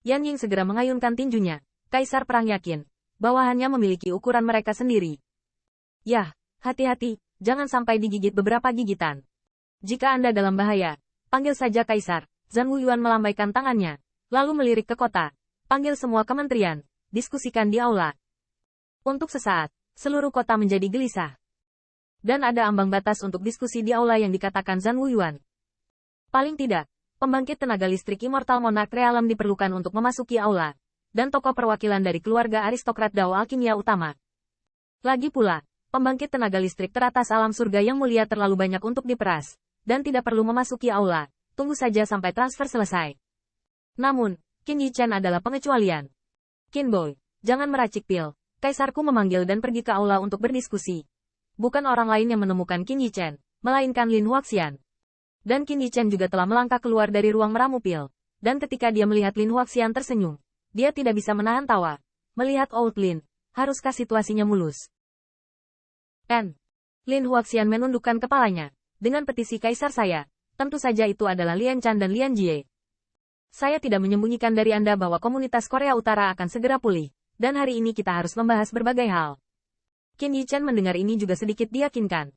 Yan Ying segera mengayunkan tinjunya. Kaisar Perang yakin bahwa hanya memiliki ukuran mereka sendiri. Yah, hati-hati, jangan sampai digigit beberapa gigitan. Jika Anda dalam bahaya, panggil saja Kaisar. Zhan Wuyuan melambaikan tangannya, lalu melirik ke kota. Panggil semua kementerian, diskusikan di aula. Untuk sesaat, seluruh kota menjadi gelisah. Dan ada ambang batas untuk diskusi di aula yang dikatakan Zhan Wuyuan. Paling tidak, pembangkit tenaga listrik Immortal Monarch Realm diperlukan untuk memasuki aula, dan tokoh perwakilan dari keluarga aristokrat Dao Alkimia utama. Lagi pula, pembangkit tenaga listrik teratas alam surga yang mulia terlalu banyak untuk diperas, dan tidak perlu memasuki aula, tunggu saja sampai transfer selesai. Namun, Qin Yichen adalah pengecualian. Qin Boy, jangan meracik pil, kaisarku memanggil dan pergi ke aula untuk berdiskusi. Bukan orang lain yang menemukan Qin Yichen, melainkan Lin Huaxian. Dan Qin Yichen juga telah melangkah keluar dari ruang meramu pil, dan ketika dia melihat Lin Huaxian tersenyum, dia tidak bisa menahan tawa. Melihat Old Lin, haruskah situasinya mulus? Lin Huaxian menundukkan kepalanya. Dengan petisi kaisar saya, tentu saja itu adalah Lian Chan dan Lian Jie. Saya tidak menyembunyikan dari Anda bahwa komunitas Korea Utara akan segera pulih, dan hari ini kita harus membahas berbagai hal. Qin Yichen mendengar ini juga sedikit diyakinkan.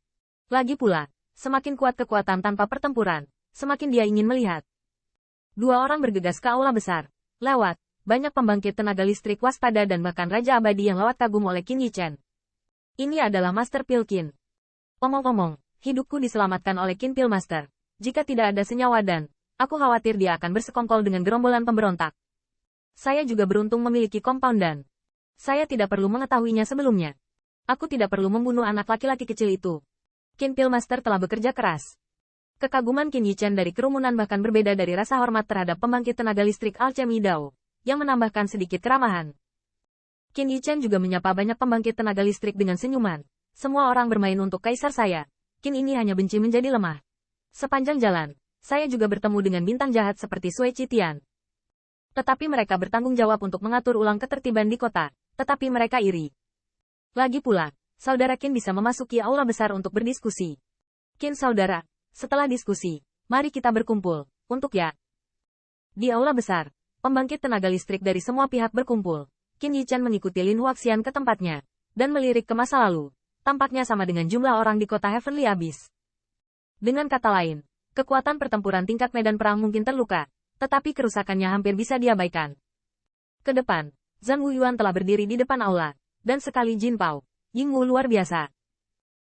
Lagi pula, semakin kuat kekuatan tanpa pertempuran, semakin dia ingin melihat. Dua orang bergegas ke aula besar. Lewat, banyak pembangkit tenaga listrik waspada dan bahkan Raja Abadi yang lewat kagum oleh Qin Yichen. Ini adalah Master Pil Qin. Omong-omong, hidupku diselamatkan oleh Qin Pil Master. Jika tidak ada senyawa dan, aku khawatir dia akan bersekongkol dengan gerombolan pemberontak. Saya juga beruntung memiliki compound dan saya tidak perlu mengetahuinya sebelumnya. Aku tidak perlu membunuh anak laki-laki kecil itu. Qin Pil Master telah bekerja keras. Kekaguman Qin Yichen dari kerumunan bahkan berbeda dari rasa hormat terhadap pembangkit tenaga listrik Alchemy Dao, yang menambahkan sedikit keramahan. Qin Yichen juga menyapa banyak pembangkit tenaga listrik dengan senyuman. Semua orang bermain untuk kaisar saya. Qin ini hanya benci menjadi lemah. Sepanjang jalan, saya juga bertemu dengan bintang jahat seperti Sui Qitian. Tetapi mereka bertanggung jawab untuk mengatur ulang ketertiban di kota, tetapi mereka iri. Lagi pula, saudara Qin bisa memasuki aula besar untuk berdiskusi. Qin saudara, setelah diskusi, mari kita berkumpul, untuk ya. Di aula besar, pembangkit tenaga listrik dari semua pihak berkumpul. Qin Yichen mengikuti Lin Huaxian ke tempatnya, dan melirik ke masa lalu. Tampaknya sama dengan jumlah orang di kota Heavenly Abyss. Dengan kata lain, kekuatan pertempuran tingkat medan perang mungkin terluka, tetapi kerusakannya hampir bisa diabaikan. Ke depan, Zhan Wuyuan telah berdiri di depan aula, dan sekali Jin Pao, Yingwu luar biasa.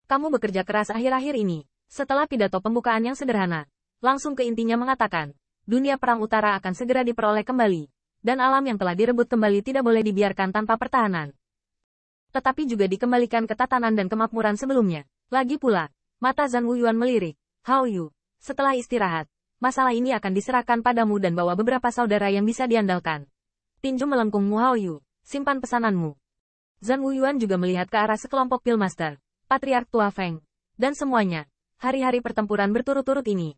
Kamu bekerja keras akhir-akhir ini, setelah pidato pembukaan yang sederhana, langsung ke intinya mengatakan, dunia perang utara akan segera diperoleh kembali, dan alam yang telah direbut kembali tidak boleh dibiarkan tanpa pertahanan. Tetapi juga dikembalikan ke tatanan dan kemakmuran sebelumnya. Lagi pula, mata Zhan Wuyuan melirik. Hao Yu, setelah istirahat, masalah ini akan diserahkan padamu dan bawa beberapa saudara yang bisa diandalkan. Tinju melengkungmu Hao Yu, simpan pesananmu. Zhan Wuyuan juga melihat ke arah sekelompok Pilmaster, Patriark Tua Feng, dan semuanya. Hari-hari pertempuran berturut-turut ini.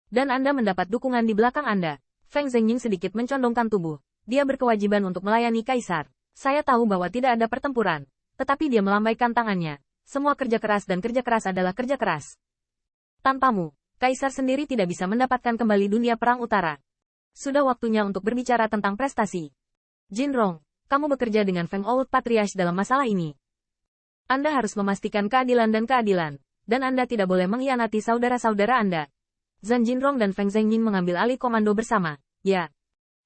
Dan Anda mendapat dukungan di belakang Anda. Feng Zhengying sedikit mencondongkan tubuh. Dia berkewajiban untuk melayani Kaisar. Saya tahu bahwa tidak ada pertempuran. Tetapi dia melambaikan tangannya. Semua kerja keras dan kerja keras adalah kerja keras. Tanpamu, Kaisar sendiri tidak bisa mendapatkan kembali dunia perang utara. Sudah waktunya untuk berbicara tentang prestasi. Jin Rong, kamu bekerja dengan Feng Old Patriarch dalam masalah ini. Anda harus memastikan keadilan dan keadilan. Dan Anda tidak boleh mengkhianati saudara-saudara Anda. Zhan Jinrong dan Feng Zhengying mengambil alih komando bersama. Ya.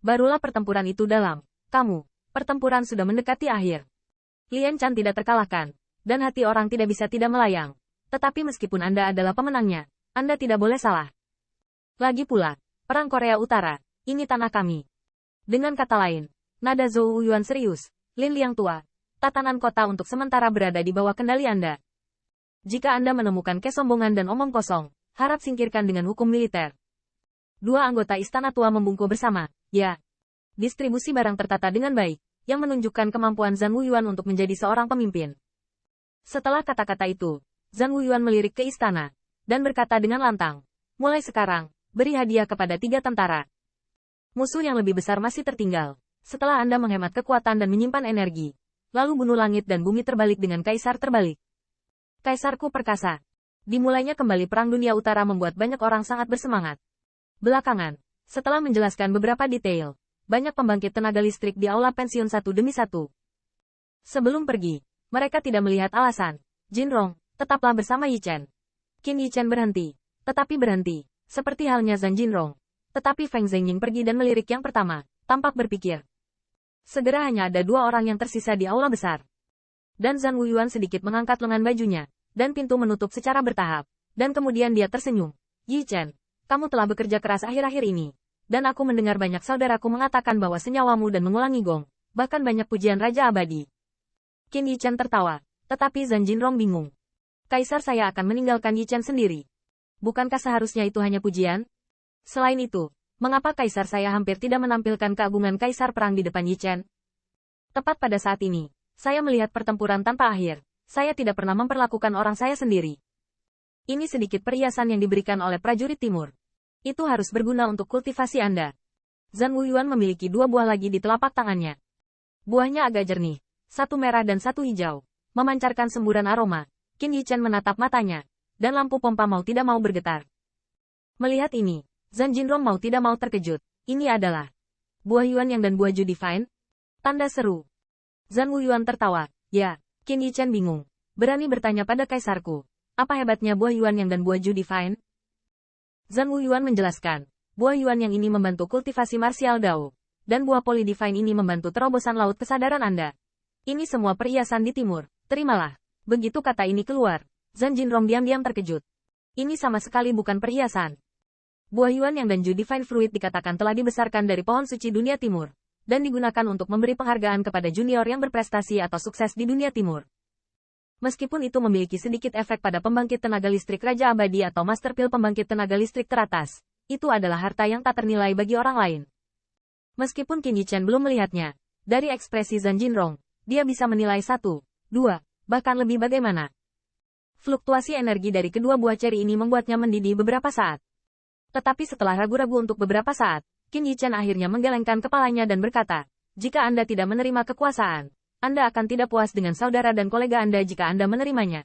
Barulah pertempuran itu dalam. Kamu, pertempuran sudah mendekati akhir. Lian Chan tidak terkalahkan. Dan hati orang tidak bisa tidak melayang. Tetapi meskipun Anda adalah pemenangnya, Anda tidak boleh salah. Lagi pula, perang Korea Utara, ini tanah kami. Dengan kata lain, nada Zhou Yuan serius, Lin Liang tua, tatanan kota untuk sementara berada di bawah kendali Anda. Jika Anda menemukan kesombongan dan omong kosong, harap singkirkan dengan hukum militer. Dua anggota istana tua membungkuk bersama. Ya. Distribusi barang tertata dengan baik, yang menunjukkan kemampuan Zhan Wuyuan untuk menjadi seorang pemimpin. Setelah kata-kata itu, Zhan Wuyuan melirik ke istana, dan berkata dengan lantang, mulai sekarang, beri hadiah kepada 3 tentara. Musuh yang lebih besar masih tertinggal. Setelah Anda menghemat kekuatan dan menyimpan energi, lalu bunuh langit dan bumi terbalik dengan kaisar terbalik. Kaisarku perkasa. Dimulainya kembali Perang Dunia Utara membuat banyak orang sangat bersemangat. Belakangan, setelah menjelaskan beberapa detail, banyak pembangkit tenaga listrik di aula pensiun satu demi satu. Sebelum pergi, mereka tidak melihat alasan. Jinrong, tetaplah bersama Yi Chen. Qin Yi Chen berhenti, tetapi berhenti, seperti halnya Zhang Jinrong. Tetapi Feng Zhengying pergi dan melirik yang pertama, tampak berpikir. Segera hanya ada dua orang yang tersisa di aula besar. Dan Zhan Wuyuan sedikit mengangkat lengan bajunya, dan pintu menutup secara bertahap. Dan kemudian dia tersenyum. Yi Chen, kamu telah bekerja keras akhir-akhir ini. Dan aku mendengar banyak saudaraku mengatakan bahwa senyawamu dan mengulangi gong, bahkan banyak pujian Raja Abadi. Qin Yi Chen tertawa, tetapi Zhan Jinrong bingung. Kaisar saya akan meninggalkan Yi Chen sendiri. Bukankah seharusnya itu hanya pujian? Selain itu, mengapa Kaisar saya hampir tidak menampilkan keagungan Kaisar perang di depan Yi Chen? Tepat pada saat ini, saya melihat pertempuran tanpa akhir. Saya tidak pernah memperlakukan orang saya sendiri. Ini sedikit perhiasan yang diberikan oleh prajurit timur. Itu harus berguna untuk kultivasi Anda. Zhan Wuyuan memiliki dua buah lagi di telapak tangannya. Buahnya agak jernih, satu merah dan satu hijau, memancarkan semburan aroma. Qin Yi Chen menatap matanya, dan lampu pompa mau tidak mau bergetar. Melihat ini, Zhan Jinrong mau tidak mau terkejut. Ini adalah buah Yuan Yang dan buah Ju Divine? Tanda seru. Zhan Wuyuan tertawa. Ya, Qin Yi Chen bingung. Berani bertanya pada kaisarku. Apa hebatnya buah Yuan Yang dan buah Ju Divine? Zhan Wuyuan menjelaskan, buah Yuan Yang ini membantu kultivasi martial Dao, dan buah Poli Divine ini membantu terobosan laut kesadaran Anda. Ini semua perhiasan di timur, terimalah. Begitu kata ini keluar, Zhan Jinrong diam-diam terkejut. Ini sama sekali bukan perhiasan. Buah Yuan Yang dan Ju Divine Fruit dikatakan telah dibesarkan dari pohon suci dunia timur, dan digunakan untuk memberi penghargaan kepada junior yang berprestasi atau sukses di dunia timur. Meskipun itu memiliki sedikit efek pada pembangkit tenaga listrik Raja Abadi atau Master Pil pembangkit tenaga listrik teratas, itu adalah harta yang tak ternilai bagi orang lain. Meskipun Qin Yi Chen belum melihatnya, dari ekspresi Zhan Jinrong, dia bisa menilai 1, 2, bahkan lebih bagaimana. Fluktuasi energi dari kedua buah ceri ini membuatnya mendidih beberapa saat. Tetapi setelah ragu-ragu untuk beberapa saat, Qin Yi Chen akhirnya menggelengkan kepalanya dan berkata, jika Anda tidak menerima kekuasaan, Anda akan tidak puas dengan saudara dan kolega Anda jika Anda menerimanya.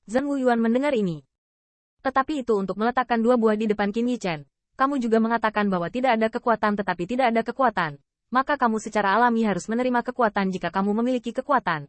Zhan Wuyuan mendengar ini. Tetapi itu untuk meletakkan dua buah di depan Qin Yi Chen. Kamu juga mengatakan bahwa tidak ada kekuatan tetapi tidak ada kekuatan. Maka kamu secara alami harus menerima kekuatan jika kamu memiliki kekuatan.